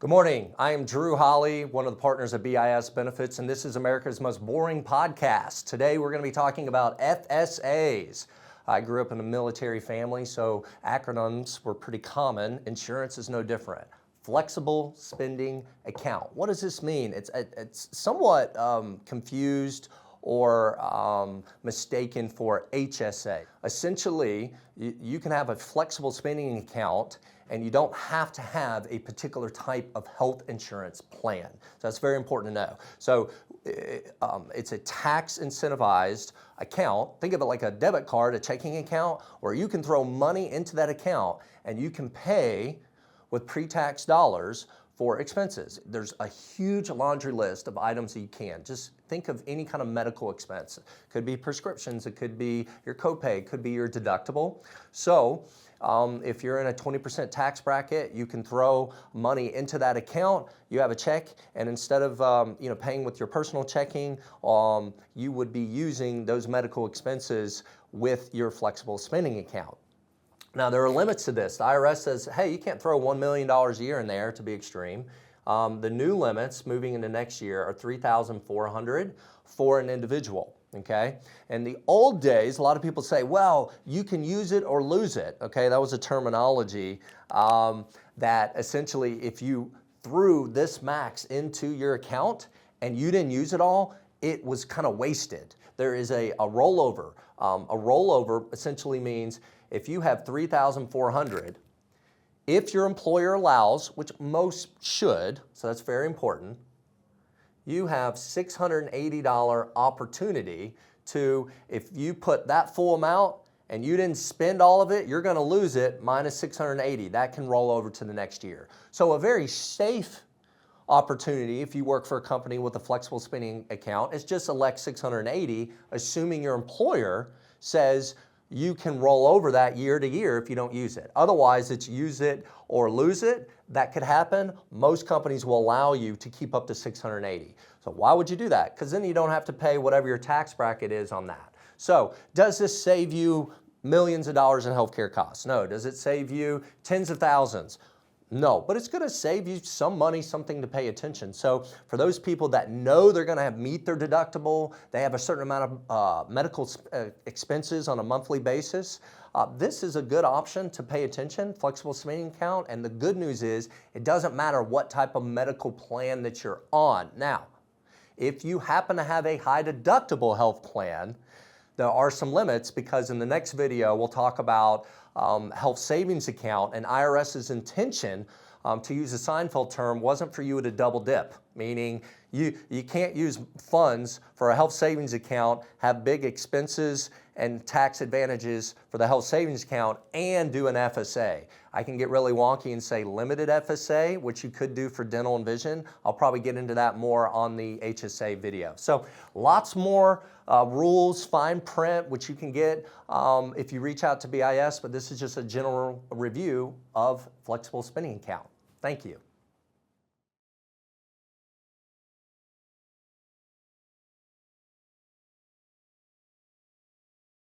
Good morning. I am Drew Holley, one of the partners of BIS Benefits, and this is America's most boring podcast. Today we're going to be talking about FSAs. I grew up in a military family, so acronyms were pretty common. Insurance is no different. Flexible spending account. What does this mean? It's somewhat confused or mistaken for HSA. Essentially, you can have a flexible spending account and you don't have to have a particular type of health insurance plan. So that's very important to know. So it's a tax incentivized account. Think of it like a debit card, a checking account, where you can throw money into that account and you can pay with pre-tax dollars for expenses. There's a huge laundry list of items that you can. Just think of any kind of medical expense. It could be prescriptions, it could be your copay, it could be your deductible. So if you're in a 20% tax bracket, you can throw money into that account. You have a check, and instead of paying with your personal checking, you would be using those medical expenses with your flexible spending account. Now, there are limits to this. The IRS says, hey, you can't throw $1 million a year in there to be extreme. The new limits moving into next year are $3,400 for an individual, okay? In the old days, a lot of people say, well, you can use it or lose it, okay? That was a terminology that essentially if you threw this max into your account and you didn't use it all, it was kind of wasted. There is a rollover. A rollover essentially means if you have $3,400, if your employer allows, which most should, so that's very important, you have $680 opportunity to, if you put that full amount and you didn't spend all of it, you're going to lose it minus $680. That can roll over to the next year. So a very safe opportunity if you work for a company with a flexible spending account is just elect $680, assuming your employer says you can roll over that year to year if you don't use it. Otherwise, it's use it or lose it. That could happen. Most companies will allow you to keep up to $680. So why would you do that? Because then you don't have to pay whatever your tax bracket is on that. So does this save you millions of dollars in healthcare costs? No. Does it save you tens of thousands? No, but it's going to save you some money, something to pay attention. So for those people that know they're going to meet their deductible, they have a certain amount of medical expenses on a monthly basis, this is a good option to pay attention, flexible spending account. And the good news is it doesn't matter what type of medical plan that you're on. Now, if you happen to have a high deductible health plan, there are some limits because in the next video we'll talk about health savings account, and IRS's intention, to use a Seinfeld term, wasn't for you to double dip, meaning you can't use funds for a health savings account, have big expenses and tax advantages for the health savings account, and do an FSA. I can get really wonky and say limited FSA, which you could do for dental and vision. I'll probably get into that more on the HSA video. So lots more rules, fine print, which you can get if you reach out to BIS, but this is just a general review of flexible spending account. Thank you.